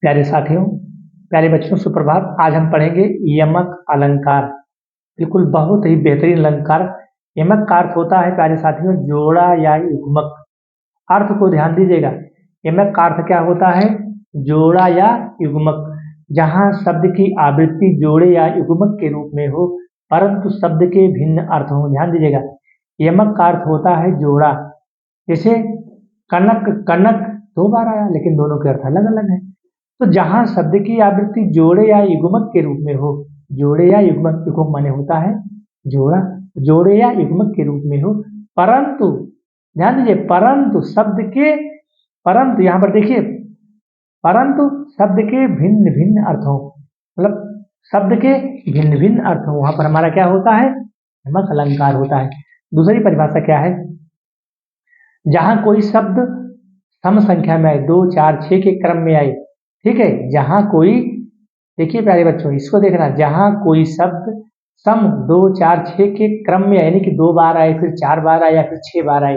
प्यारे साथियों, प्यारे बच्चों, सुप्रभात। आज हम पढ़ेंगे यमक अलंकार। बिल्कुल बहुत ही बेहतरीन अलंकार। यमक का अर्थ होता है प्यारे साथियों जोड़ा या युग्मक। अर्थ को ध्यान दीजिएगा। यमक का अर्थ क्या होता है? जोड़ा या युग्मक। जहाँ शब्द की आवृत्ति जोड़े या युग्मक के रूप में हो परंतु शब्द के भिन्न अर्थ हो। ध्यान दीजिएगा, यमक का अर्थ होता है जोड़ा। जैसे कनक कनक 2 बार आया लेकिन दोनों के अर्थ अलग अलग हैं। तो जहां शब्द की आवृत्ति जोड़े या युग्मक के रूप में हो, जोड़े या युग्मक, युग्मक माने होता है जोड़ा, जोड़े या युग्मक के रूप में हो परंतु, ध्यान दीजिए, परंतु शब्द के, परंतु यहां पर देखिए, परंतु शब्द के भिन्न भिन्न अर्थ हो, मतलब शब्द के भिन्न भिन्न अर्थ हो, वहां पर हमारा क्या होता है? यमक अलंकार होता है। दूसरी परिभाषा क्या है? जहां कोई शब्द सम संख्या में आए, 2, 4, 6 के क्रम में आए, ठीक है, जहां कोई, देखिए प्यारे बच्चों इसको देखना, जहां कोई शब्द सम 2, 4, 6 के क्रम में आए, यानी कि 2 बार आए, फिर 4 बार आए या फिर 6 बार आए,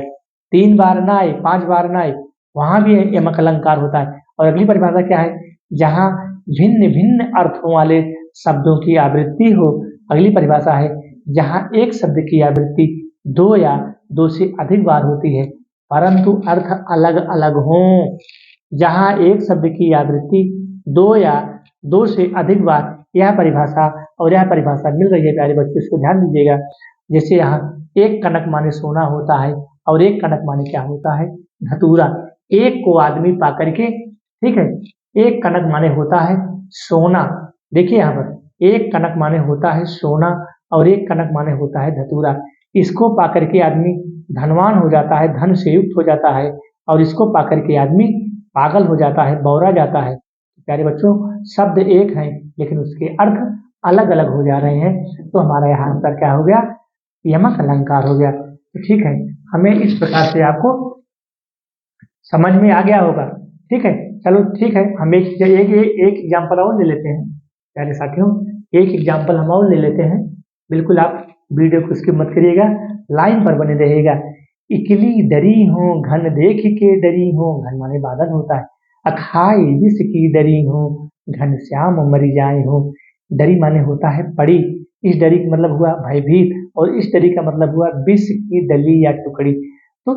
3 बार ना आए, 5 बार ना आए, वहां भी यमक अलंकार होता है। और अगली परिभाषा क्या है? जहां भिन्न भिन्न अर्थों वाले शब्दों की आवृत्ति हो। अगली परिभाषा है जहां एक शब्द की आवृत्ति 2 या 2 से अधिक बार होती है परंतु अर्थ अलग अलग हों। जहां एक शब्द की आवृत्ति 2 या 2 से अधिक बार, यह परिभाषा और यह परिभाषा मिल रही है प्यारे बच्चों, इसको ध्यान दीजिएगा। जैसे यहाँ एक कनक माने सोना होता है और एक कनक माने क्या होता है? धतूरा। एक को आदमी पा करके, ठीक है, एक कनक माने होता है सोना। देखिए यहाँ पर एक कनक माने होता है सोना और एक कनक माने होता है धतूरा। इसको पा करके आदमी धनवान हो जाता है, धन से युक्त हो जाता है, और इसको पा करके आदमी पागल हो जाता है, बौरा जाता है। प्यारे बच्चों, शब्द एक हैं लेकिन उसके अर्थ अलग अलग हो जा रहे हैं, तो हमारा यहाँ आंसर क्या हो गया? यमक अलंकार हो गया। तो ठीक है, हमें इस प्रकार से आपको समझ में आ गया होगा। ठीक है, चलो ठीक है, हम एक एग्जाम्पल और ले लेते हैं प्यारे साथियों। एक एग्जाम्पल हम और ले लेते हैं। बिल्कुल आप वीडियो को स्किप मत करिएगा, लाइन पर बने रहिएगा। इकली डरी हो घन देख के डरी हो, घन माने बादल होता है। अखाई विष की डरी हो, घन श्याम मरी जाए हो। डरी माने होता है पड़ी, इस डरी का मतलब हुआ भयभीत, और इस डरी का मतलब हुआ विष की डली या टुकड़ी। तो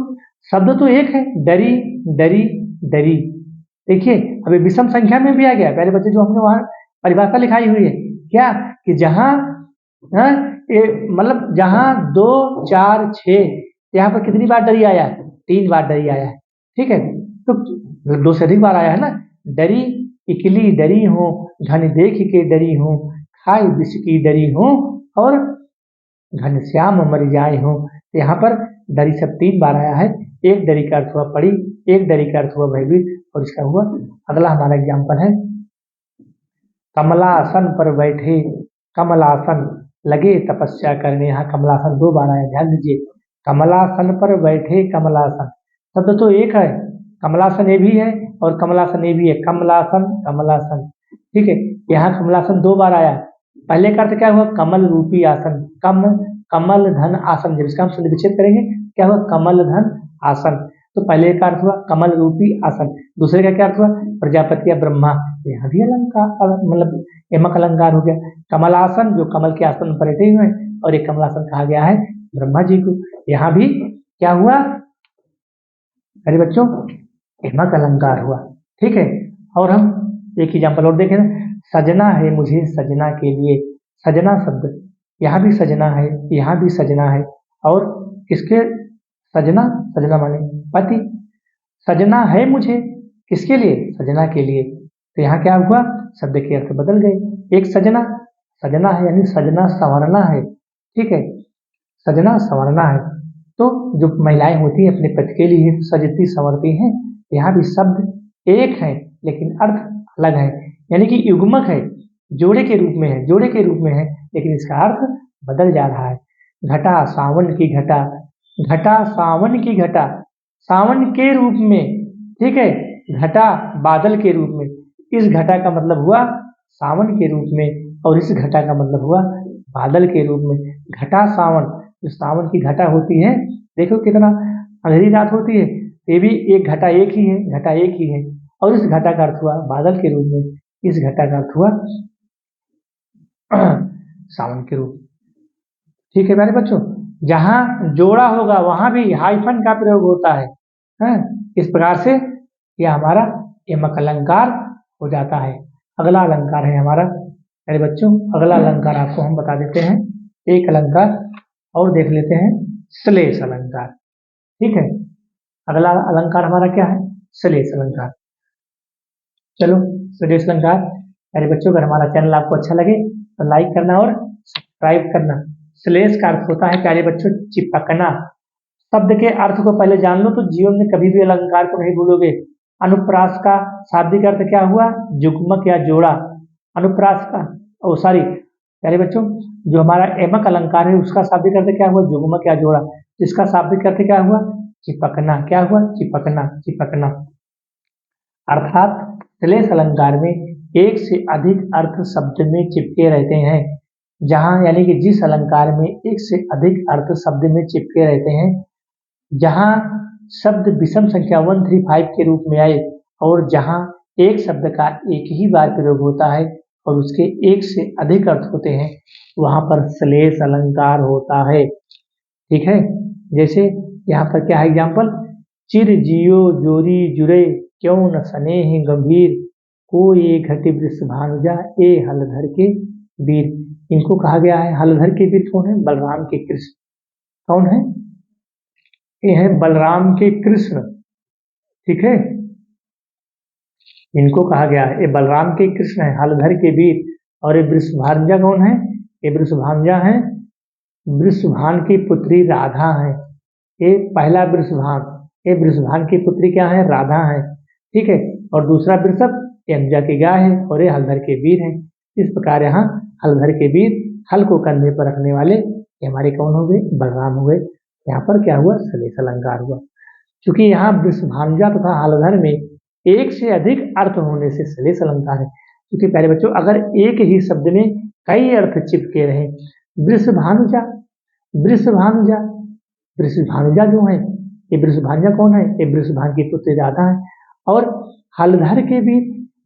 शब्द तो एक है, डरी डरी डरी। देखिए अभी विषम संख्या में भी आ गया पहले बच्चे, जो हमने वहां परिभाषा लिखाई हुई है क्या, कि जहां मतलब जहां 2, 4, 6, यहाँ पर कितनी बार डरी आया है? 3 बार डरी आया है। ठीक है, तो 2 से अधिक बार आया है ना। डरी, इकली डरी हो, घन देख के डरी हो, खाई विष की डरी हो, और घनश्याम मर जाए हो। तो यहाँ पर डरी सब 3 बार आया है। एक डरी का अर्थ हुआ पड़ी, एक डरी का अर्थ हुआ भयभीत, और इसका हुआ। अगला हमारा एग्जाम्पल है कमलासन पर बैठे, कमलासन लगे तपस्या करने। यहाँ कमलासन 2 बार आया, ध्यान दीजिए। कमलासन पर बैठे, कमलासन शब्द तो एक है, कमलासन ये भी है और कमलासन ये भी है, कमलासन कमलासन। ठीक है, यहाँ कमलासन 2 बार आया। पहले का अर्थ क्या हुआ? कमल रूपी आसन, कमल धन आसन। जब इसका हम संधि करेंगे क्या हुआ? कमल धन आसन। तो पहले का अर्थ हुआ कमल रूपी आसन, दूसरे का क्या अर्थ हुआ? प्रजापति या ब्रह्मा। यहाँ भी अलंकार, मतलब यमक अलंकार हो गया। कमलासन जो कमल के आसन पर बैठे हुए, और एक कमलासन कहा गया है ब्रह्मा जी को। यहाँ भी क्या हुआ अरे बच्चों? यमक अलंकार हुआ। ठीक है, और हम एक एग्जाम्पल और देखें ना, सजना है मुझे सजना के लिए। सजना शब्द, यहाँ भी सजना है, यहाँ भी सजना है, और किसके सजना? सजना माने पति। सजना है मुझे किसके लिए? सजना के लिए। तो यहाँ क्या हुआ? शब्द के अर्थ बदल गए। एक सजना, सजना है यानी सजना संवरना है। ठीक है, सजना संवरना है। तो जो महिलाएं होती हैं अपने पति के लिए सजती संवरती हैं। यहाँ भी शब्द एक है लेकिन अर्थ अलग है, यानी कि युग्मक है, जोड़े के रूप में है, जोड़े के रूप में है, लेकिन इसका अर्थ बदल जा रहा है। घटा सावन की घटा, घटा सावन की घटा, सावन के रूप में। ठीक है, घटा बादल के रूप में। इस घटा का मतलब हुआ सावन के रूप में, और इस घटा का मतलब हुआ बादल के रूप में। घटा सावन, जो सावन की घटा होती है, देखो कितना अंधेरी रात होती है, ये भी एक घटा एक ही है, घटा एक ही है। और इस घटा का अर्थ हुआ बादल के रूप में, इस घटा का अर्थ हुआ सावन के रूप। ठीक है प्यारे बच्चों, जहां जोड़ा होगा वहां भी हाइफन का प्रयोग होता है। हैं? इस प्रकार से यह हमारा यमक अलंकार हो जाता है। अगला अलंकार है हमारा मेरे बच्चों, अगला अलंकार आपको हम बता देते हैं, एक अलंकार और देख लेते हैं, श्लेष अलंकार। ठीक है, अगला अलंकार हमारा क्या है, श्लेष अलंकार। चलो श्लेष अलंकार मेरे बच्चों, अगर हमारा चैनल आपको अच्छा लगे तो लाइक करना और सब्सक्राइब करना। श्लेष का अर्थ होता है प्यारे बच्चों चिपकना। शब्द के अर्थ को पहले जान लो तो जीवन में कभी भी अलंकार को नहीं भूलोगे। अनुप्रास का शाब्दिक अर्थ क्या हुआ, युग्मक या जोड़ा। अनुप्रास का सॉरी प्यारे बच्चों, जो हमारा एमक अलंकार है उसका शाब्दिक अर्थ क्या हुआ, युग्मक या जोड़ा। इसका शाब्दिक अर्थ क्या हुआ, चिपकना। क्या हुआ, चिपकना, चिपकना। अर्थात श्लेष अलंकार में एक से अधिक अर्थ शब्द में चिपके रहते हैं। जहां यानी कि जिस अलंकार में एक से अधिक अर्थ शब्द में चिपके रहते हैं, जहां शब्द विषम संख्या 135 के रूप में आए और जहां एक शब्द का एक ही बार प्रयोग होता है और उसके एक से अधिक अर्थ होते हैं, वहां पर श्लेष अलंकार होता है। ठीक है, जैसे यहाँ पर क्या है एग्जाम्पल, चिर जियो जोरी जुरे क्यों न स्नेह गंभीर, को ये घटी वृष भानुजा ए हलधर के वीर। इनको कहा गया है, हलधर के वीर कौन है, बलराम के कृष्ण। कौन है, ये है बलराम के कृष्ण। ठीक है, इनको कहा गया है, ये बलराम के कृष्ण है, हलधर के वीर। और ये वृषभानुजा कौन है, ये वृषभानुजा है, वृषभान की पुत्री राधा है। ये पहला वृषभान, ये वृषभान की पुत्री क्या है, राधा है। ठीक है, और दूसरा वृषभ ये अंबिका की गाय है और ये हलधर के वीर है। इस प्रकार यहाँ हलधर के वीर, हल को कंधे पर रखने वाले ये हमारे कौन हो गए, बलराम हो गए। यहाँ पर क्या हुआ, श्लेष अलंकार हुआ। क्योंकि यहाँ वृषभानुजा तथा हलधर में एक से अधिक अर्थ होने से श्लेष अलंकार है। क्योंकि पहले बच्चों अगर एक ही शब्द में कई अर्थ चिपके रहे, वृषभानुजा, वृषभानुजा, वृषभानुजा जो है, ये वृषभानुजा कौन है, ये वृषभान की पुत्री राधा है। और हलधर के भी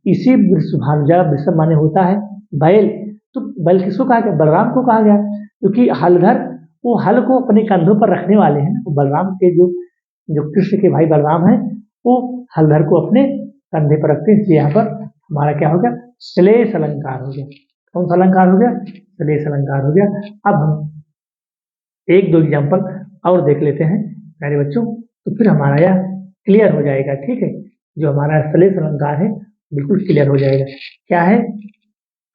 इसी वृषभानुजा, वृषभ माने होता है बैल, तो बैल किसको कहा गया, बलराम को कहा गया। क्योंकि हलधर वो हल को अपने कंधों पर रखने वाले हैं, तो बलराम के जो जो कृष्ण के भाई बलराम हैं वो हलधर को अपने कंधे पर रखते हैं। यहाँ पर हमारा क्या हो गया, श्लेष अलंकार हो गया। कौन सा अलंकार हो गया, श्लेष अलंकार हो गया। अब हम एक दो एग्जाम्पल और देख लेते हैं प्यारे बच्चों, तो फिर हमारा यह क्लियर हो जाएगा। ठीक है, जो हमारा श्लेष अलंकार है बिल्कुल क्लियर हो जाएगा। क्या है,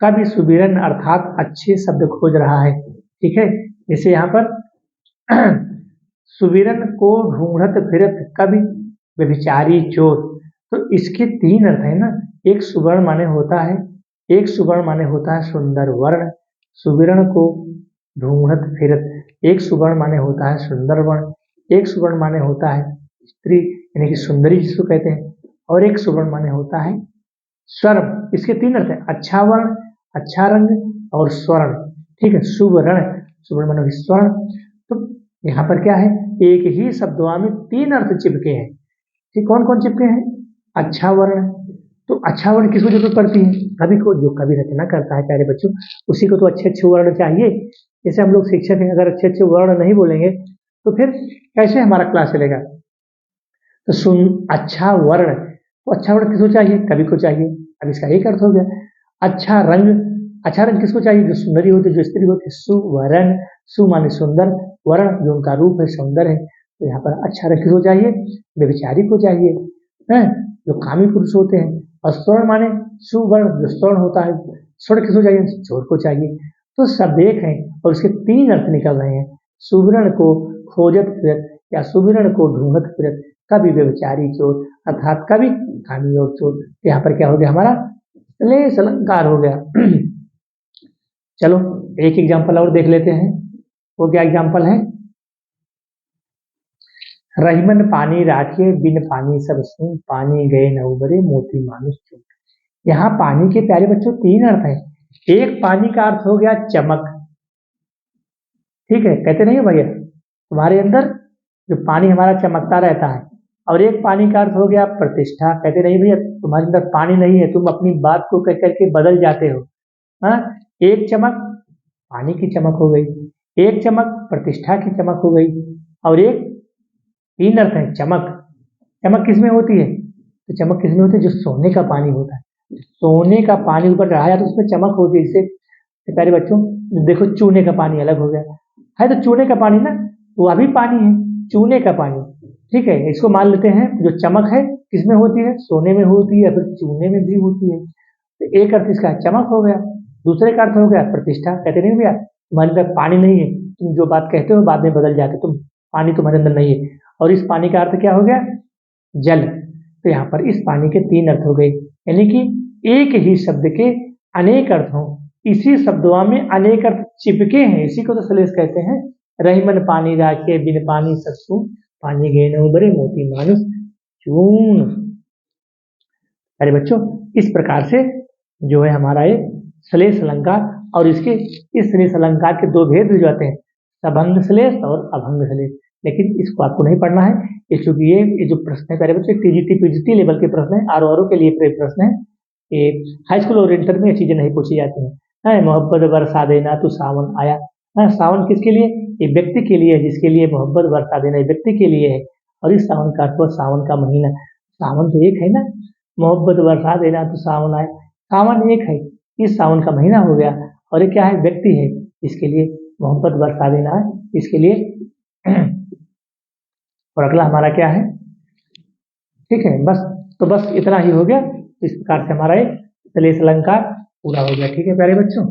कवि सुबिरन अर्थात अच्छे शब्द खोज रहा है। ठीक है, जैसे यहाँ पर सुबिरन को ढूंढत फिरत कवि व्यभिचारी चोर, तो इसके तीन अर्थ है ना। एक सुवर्ण माने होता है, एक सुवर्ण माने होता है सुंदर वर्ण, सुबिरन को ढूंढत फिरत। एक सुवर्ण माने होता है सुंदर वर्ण, एक सुवर्ण माने होता है स्त्री यानी कि सुंदरी जिसको कहते हैं, और एक सुवर्ण माने होता है स्वर्ण। इसके तीन अर्थ है, अच्छा वर्ण, अच्छा रंग और स्वर्ण। ठीक है, सुवर्ण, सुवर्ण माने स्वर्ण। तो यहाँ पर क्या है, एक ही शब्दों में तीन अर्थ चिपके हैं। ठीक, कौन कौन चिपके हैं, अच्छा वर्ण। तो अच्छा वर्ण किसको जरूरत पड़ती है, कवि को। जो कवि रचना करता है प्यारे बच्चों उसी को तो अच्छे अच्छे वर्ण चाहिए। जैसे हम लोग शिक्षक हैं, अगर अच्छे अच्छे वर्ण नहीं बोलेंगे तो फिर कैसे हमारा क्लास चलेगा। तो सुन अच्छा वर्ण, तो अच्छा वर्ण किसको चाहिए, कवि को चाहिए। अब इसका एक अर्थ हो गया। अच्छा रंग, अच्छा रंग किसको चाहिए, जो सुंदरी होती, जो स्त्री होती। सुवर्ण, सु माने सुंदर, वर्ण जो उनका रूप है सौंदर्य है। तो यहाँ पर अच्छा रंग किसको चाहिए, व्यभिचारी को चाहिए, है जो कामी पुरुष होते हैं। और स्वर्ण माने सुवर्ण, जो स्वर्ण होता है। स्वर्ण किसको चाहिए, चोर को चाहिए। तो सब एक है और उसके तीन अर्थ निकल रहे हैं, सुवर्ण को खोजत फिरत या सुवर्ण को ढूंढत फिरत कवि व्यभिचारी चोर, अर्थात कवि कामी और चोर। यहाँ पर क्या हो गया, हमारा श्लेष अलंकार हो गया। चलो एक एग्जाम्पल और देख लेते हैं। वो क्या एग्जाम्पल है, रहीमन पानी राखिए बिन पानी सब सूं, पानी गए न उबरे मोती मानुष चूं। यहाँ पानी के प्यारे बच्चों तीन अर्थ हैं। एक पानी का अर्थ हो गया चमक। ठीक है, कहते नहीं भैया तुम्हारे अंदर जो पानी हमारा चमकता रहता है, और एक पानी का अर्थ हो गया प्रतिष्ठा। कहते नहीं भैया तुम्हारे अंदर पानी नहीं है, तुम अपनी बात को कह करके बदल जाते हो। हाँ, एक चमक पानी की चमक हो गई, एक चमक प्रतिष्ठा की चमक हो गई, और एक तीन अर्थ है चमक। चमक किसमें होती है? तो चमक किसमें होती है? जो सोने का पानी होता है, सोने का पानी ऊपर चढ़ाया जाए तो उसमें चमक होती है। जैसे प्यारे बच्चों देखो, चूने का पानी अलग हो गया है, तो चूने का पानी ना वो अभी पानी है, चूने का पानी, ठीक है। इसको मान लेते हैं जो चमक है किसमें होती है? सोने में होती है या फिर चूने में भी होती है। तो एक अर्थ इसका चमक हो गया, दूसरे का अर्थ हो गया प्रतिष्ठा। कहते नहीं भैया तुम्हारे अंदर पानी नहीं है, तुम जो बात कहते हो बाद में बदल जाते, तुम पानी तुम्हारे अंदर नहीं है। और इस पानी का अर्थ क्या हो गया? जल। तो यहाँ पर इस पानी के तीन अर्थ हो गए, यानी कि एक ही शब्द के अनेक अर्थ हों, इसी शब्दों में अनेक अर्थ चिपके हैं, इसी को तो सलेस कहते हैं। रहीमन पानी राखे बिन पानी सत्सु, पानी गए उबरे मोती मानुस चून। अरे बच्चों इस प्रकार से जो है हमारा ये श्लेष अलंकार, और इसके इस श्लेष अलंकार के दो भेद जो आते हैं, सबंध श्लेष और अभंग श्लेष। लेकिन इसको आपको नहीं पढ़ना है, क्योंकि ये जो प्रश्न है प्यारे बच्चे टीजीटी पीजीटी लेवल के प्रश्न है, आर के लिए प्रश्न है। ये हाई स्कूल और इंटर में ये चीजें नहीं पूछी जाती हैं। मोहब्बत बरसा देना तो सावन आया। सावन किसके लिए? ये व्यक्ति के लिए है, जिसके लिए मोहब्बत बरसा देना व्यक्ति के लिए है। और इस सावन का अर्थ सावन का महीना, सावन तो एक है ना, मोहब्बत बरसा देना तो सावन आया, सावन एक है, इस सावन का महीना हो गया। और ये क्या है? व्यक्ति है, इसके लिए मोहब्बत बरसा देना है, इसके लिए। और अगला हमारा क्या है? ठीक है, बस तो बस इतना ही हो गया। इस प्रकार से हमारा एक श्लेष अलंकार पूरा हो गया। ठीक है प्यारे बच्चों।